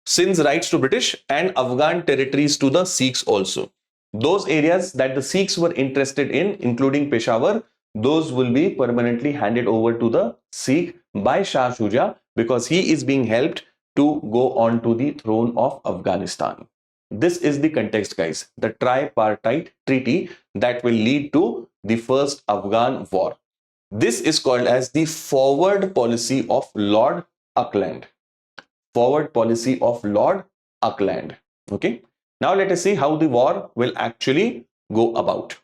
Sindh's rights to British and Afghan territories to the Sikhs also. Those areas that the Sikhs were interested in, including Peshawar, those will be permanently handed over to the Sikh by Shah Shuja because he is being helped to go on to the throne of Afghanistan. This is the context, guys. The tripartite treaty that will lead to the First Afghan War. This is called as the forward policy of Lord Auckland. Forward policy of Lord Auckland. Okay. Now let us see how the war will actually go about.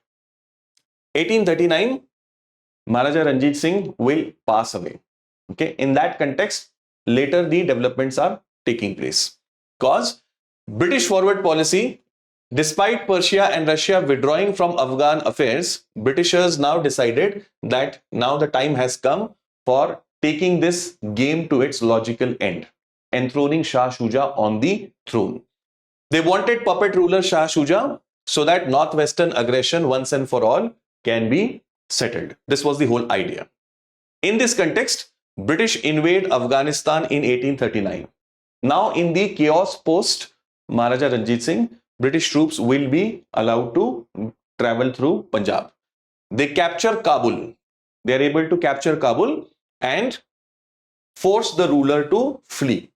1839, Maharaja Ranjit Singh will pass away. Okay. In that context, later the developments are taking place. Because British forward policy, despite Persia and Russia withdrawing from Afghan affairs, Britishers now decided that now the time has come for taking this game to its logical end, enthroning Shah Shuja on the throne. They wanted puppet ruler Shah Shuja so that northwestern aggression once and for all can be settled. This was the whole idea. In this context, British invade Afghanistan in 1839. Now, in the chaos post Maharaja Ranjit Singh, British troops will be allowed to travel through Punjab. They capture Kabul. They are able to capture Kabul and force the ruler to flee.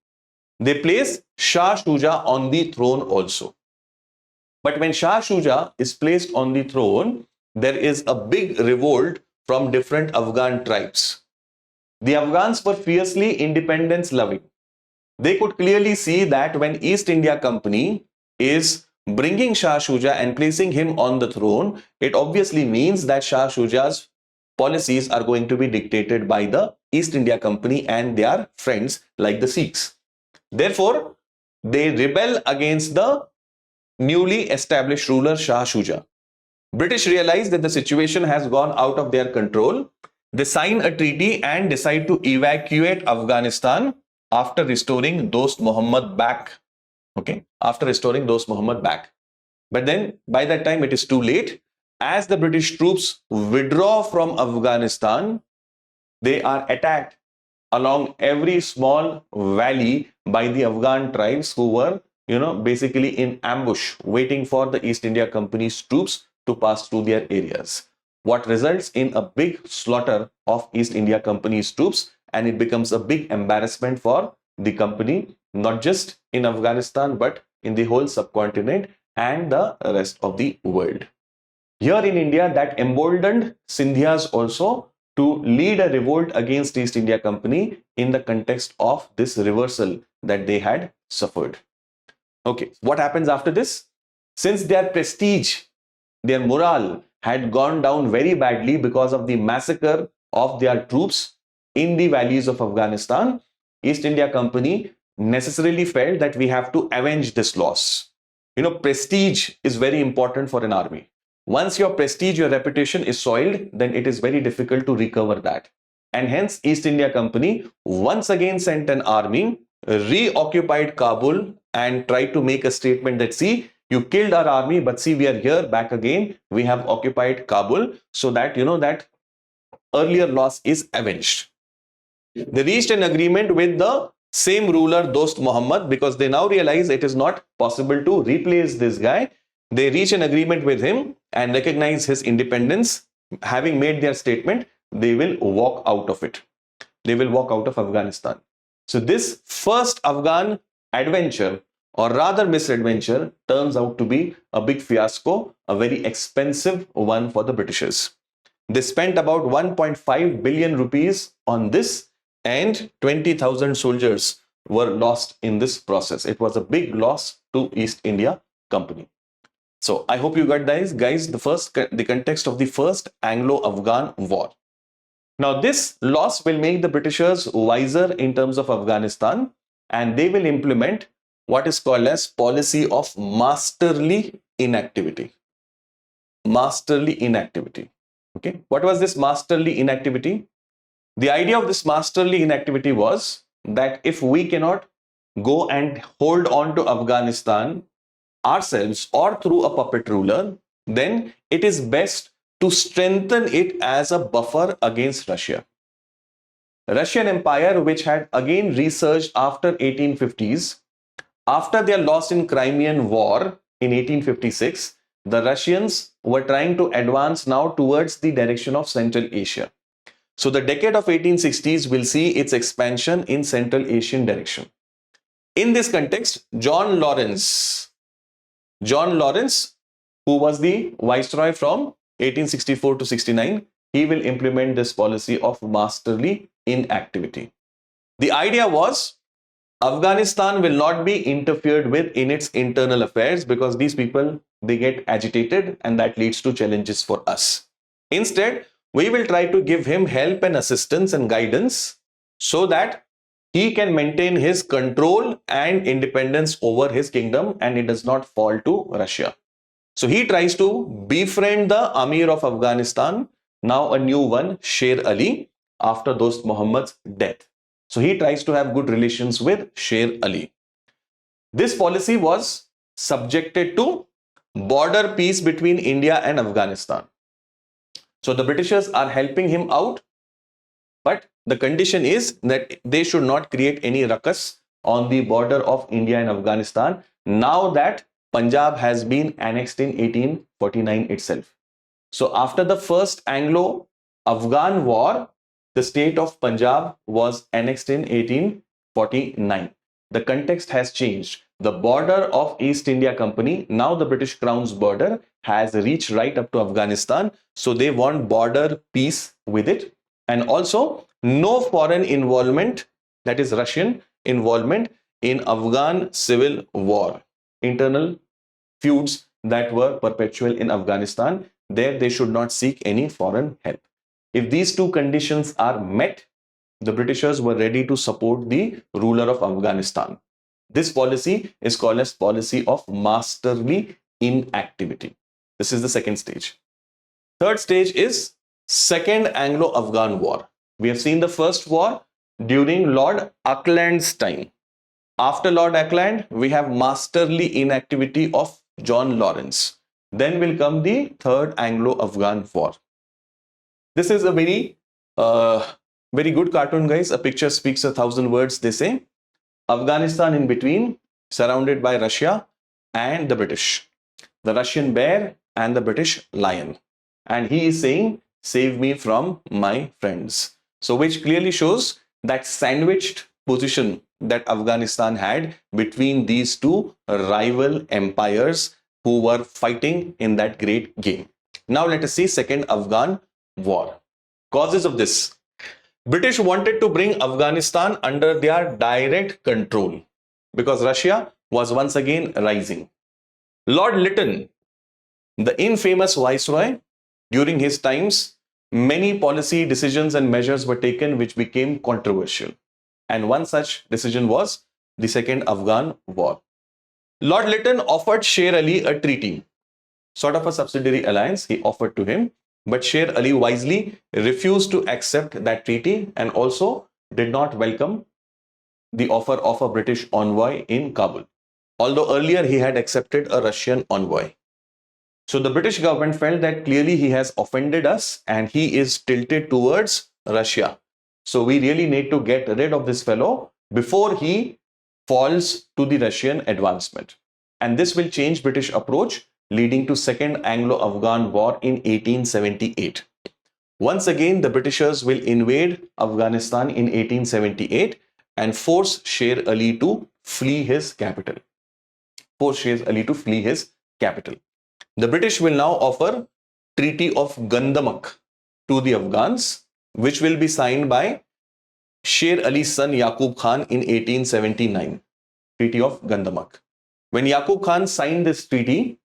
They place Shah Shuja on the throne also. But when Shah Shuja is placed on the throne, there is a big revolt from different Afghan tribes. The Afghans were fiercely independence loving. They could clearly see that when East India Company is bringing Shah Shuja and placing him on the throne, it obviously means that Shah Shuja's policies are going to be dictated by the East India Company and their friends like the Sikhs. Therefore, they rebel against the newly established ruler Shah Shuja. British realize that the situation has gone out of their control. They sign a treaty and decide to evacuate Afghanistan after restoring Dost Muhammad back. Okay, after restoring Dost Muhammad back. But then by that time it is too late. as the British troops withdraw from Afghanistan, they are attacked along every small valley by the Afghan tribes who were, basically in ambush, waiting for the East India Company's troops to pass through their areas. What results in a big slaughter of East India Company's troops, and it becomes a big embarrassment for the company, not just in Afghanistan, but in the whole subcontinent and the rest of the world. Here in India, that emboldened Sindhyas also to lead a revolt against East India Company in the context of this reversal that they had suffered. Okay, what happens after this? Since their prestige, their morale had gone down very badly because of the massacre of their troops in the valleys of Afghanistan, East India Company necessarily felt that we have to avenge this loss. Prestige is very important for an army. Once your prestige, your reputation is soiled, then it is very difficult to recover that. And hence, East India Company once again sent an army, reoccupied Kabul, and tried to make a statement that, see, you killed our army, but see, we are here back again. We have occupied Kabul, so that, that earlier loss is avenged. They reached an agreement with the same ruler, Dost Muhammad, because they now realize it is not possible to replace this guy. They reach an agreement with him and recognize his independence. Having made their statement, they will walk out of it. They will walk out of Afghanistan. So this first Afghan adventure, or rather misadventure, turns out to be a big fiasco, a very expensive one for the Britishers. They spent about 1.5 billion rupees on this, and 20,000 soldiers were lost in this process. It was a big loss to East India Company. So I hope you got guys, the context of the first Anglo-Afghan War. Now this loss will make the Britishers wiser in terms of Afghanistan, and they will implement what is called as policy of masterly inactivity. Masterly inactivity. Okay, what was this masterly inactivity? The idea of this masterly inactivity was that if we cannot go and hold on to Afghanistan ourselves or through a puppet ruler, then it is best to strengthen it as a buffer against Russia. Russian Empire, which had again resurged after 1850s, after their loss in Crimean War in 1856, the Russians were trying to advance now towards the direction of Central Asia. So the decade of 1860s will see its expansion in Central Asian direction. In this context, John Lawrence, who was the viceroy from 1864 to 69, he will implement this policy of masterly inactivity. The idea was Afghanistan will not be interfered with in its internal affairs, because these people, they get agitated and that leads to challenges for us. Instead, we will try to give him help and assistance and guidance so that he can maintain his control and independence over his kingdom and it does not fall to Russia. So he tries to befriend the Amir of Afghanistan, now a new one, Sher Ali, after Dost Muhammad's death. So he tries to have good relations with Sher Ali. This policy was subjected to border peace between India and Afghanistan. So the Britishers are helping him out, but the condition is that they should not create any ruckus on the border of India and Afghanistan now that Punjab has been annexed in 1849 itself. So after the first Anglo-Afghan War, the state of Punjab was annexed in 1849. The context has changed. The border of East India Company, now the British Crown's border, has reached right up to Afghanistan. So they want border peace with it. And also no foreign involvement, that is Russian involvement in Afghan civil war. Internal feuds that were perpetual in Afghanistan, there they should not seek any foreign help. If these two conditions are met, the Britishers were ready to support the ruler of Afghanistan. This policy is called as policy of masterly inactivity. This is the second stage. Third stage is Second Anglo-Afghan War. We have seen the first war during Lord Auckland's time. After Lord Auckland, we have masterly inactivity of John Lawrence. Then will come the Third Anglo-Afghan War. This is a very good cartoon, guys. A picture speaks 1,000 words, they say. Afghanistan in between, surrounded by Russia and the British. The Russian bear and the British lion. And he is saying, save me from my friends. So which clearly shows that sandwiched position that Afghanistan had between these two rival empires who were fighting in that great game. Now let us see Second Afghan War. Causes of this. British wanted to bring Afghanistan under their direct control because Russia was once again rising. Lord Lytton, the infamous viceroy, during his times, many policy decisions and measures were taken which became controversial. And one such decision was the Second Afghan War. Lord Lytton offered Sher Ali a treaty, sort of a subsidiary alliance he offered to him, but Sher Ali wisely refused to accept that treaty and also did not welcome the offer of a British envoy in Kabul, although earlier he had accepted a Russian envoy. So the British government felt that clearly he has offended us and he is tilted towards Russia. So we really need to get rid of this fellow before he falls to the Russian advancement. And this will change British approach, leading to Second Anglo-Afghan War in 1878. Once again, the Britishers will invade Afghanistan in 1878 and force Sher Ali to flee his capital. The British will now offer Treaty of Yandaboo to the Afghans, which will be signed by Sher Ali's son Yaqub Khan in 1879. Treaty of Yandaboo. When Yaqub Khan signed this treaty,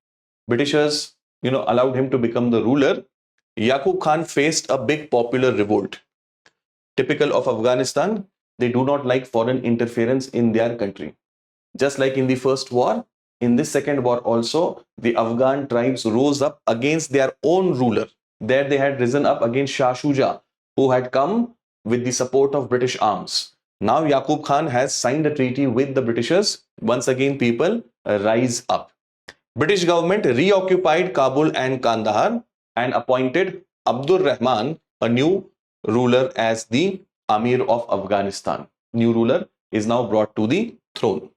Britishers, allowed him to become the ruler. Yaqub Khan faced a big popular revolt. Typical of Afghanistan, they do not like foreign interference in their country. Just like in the first war, in this second war also, the Afghan tribes rose up against their own ruler. There they had risen up against Shah Shuja, who had come with the support of British arms. Now Yaqub Khan has signed a treaty with the Britishers. Once again, people rise up. British government reoccupied Kabul and Kandahar and appointed Abdur Rahman, a new ruler, as the Amir of Afghanistan. New ruler is now brought to the throne.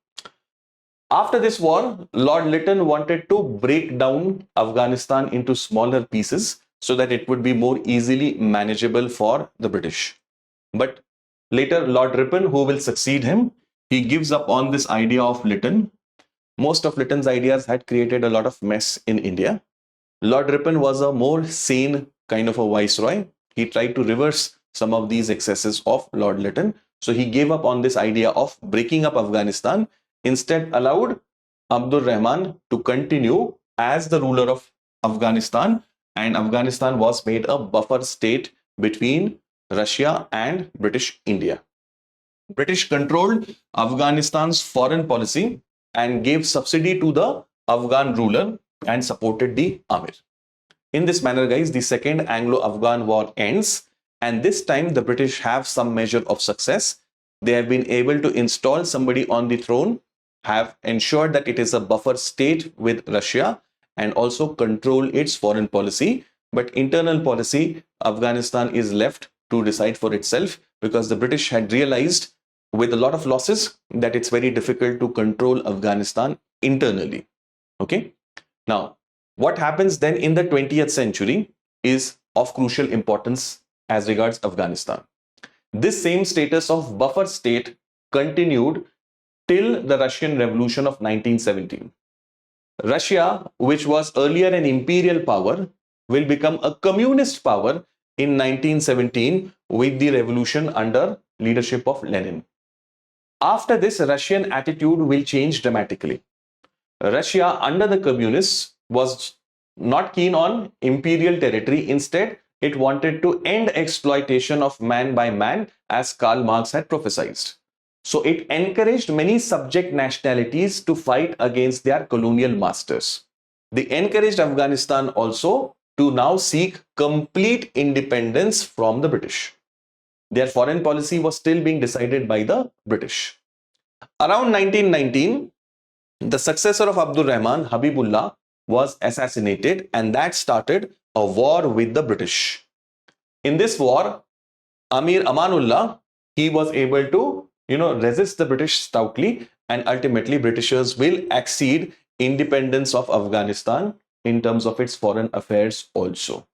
After this war, Lord Lytton wanted to break down Afghanistan into smaller pieces so that it would be more easily manageable for the British. But later, Lord Ripon, who will succeed him, he gives up on this idea of Lytton. Most of Lytton's ideas had created a lot of mess in India. Lord Ripon was a more sane kind of a viceroy. He tried to reverse some of these excesses of Lord Lytton. So he gave up on this idea of breaking up Afghanistan, instead allowed Abdur Rahman to continue as the ruler of Afghanistan, and Afghanistan was made a buffer state between Russia and British India. British controlled Afghanistan's foreign policy and gave subsidy to the Afghan ruler and supported the Amir. In this manner, guys, the Second Anglo-Afghan War ends, and this time the British have some measure of success. They have been able to install somebody on the throne, have ensured that it is a buffer state with Russia, and also control its foreign policy. But internal policy, Afghanistan is left to decide for itself, because the British had realized with a lot of losses that it's very difficult to control Afghanistan internally. Okay. Now, what happens then in the 20th century is of crucial importance as regards Afghanistan. This same status of buffer state continued till the Russian Revolution of 1917. Russia, which was earlier an imperial power, will become a communist power in 1917 with the revolution under leadership of Lenin. After this, Russian attitude will change dramatically. Russia under the communists was not keen on imperial territory. Instead, it wanted to end exploitation of man by man, as Karl Marx had prophesied. So it encouraged many subject nationalities to fight against their colonial masters. They encouraged Afghanistan also to now seek complete independence from the British. Their foreign policy was still being decided by the British. Around 1919, the successor of Abdur Rahman, Habibullah, was assassinated, and that started a war with the British. In this war, Amir Amanullah, he was able to, resist the British stoutly, and ultimately Britishers will accede independence of Afghanistan in terms of its foreign affairs also.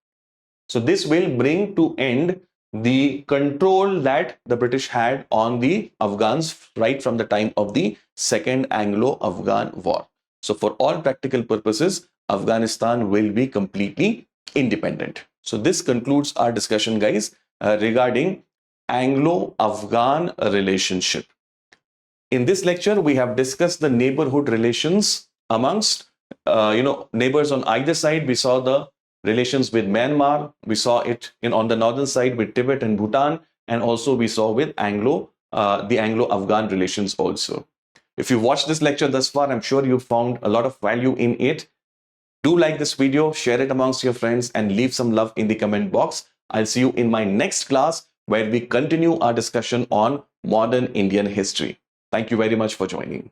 So this will bring to end the control that the British had on the Afghans right from the time of the Second Anglo-Afghan War. So for all practical purposes, Afghanistan will be completely independent. So this concludes our discussion, guys, regarding Anglo-Afghan relationship. In this lecture, we have discussed the neighborhood relations amongst, neighbors on either side. We saw the relations with Myanmar. We saw it on the northern side with Tibet and Bhutan, and also we saw with the Anglo-Afghan relations also. If you watched this lecture thus far, I'm sure you found a lot of value in it. Do like this video, share it amongst your friends, and leave some love in the comment box. I'll see you in my next class, where we continue our discussion on modern Indian history. Thank you very much for joining.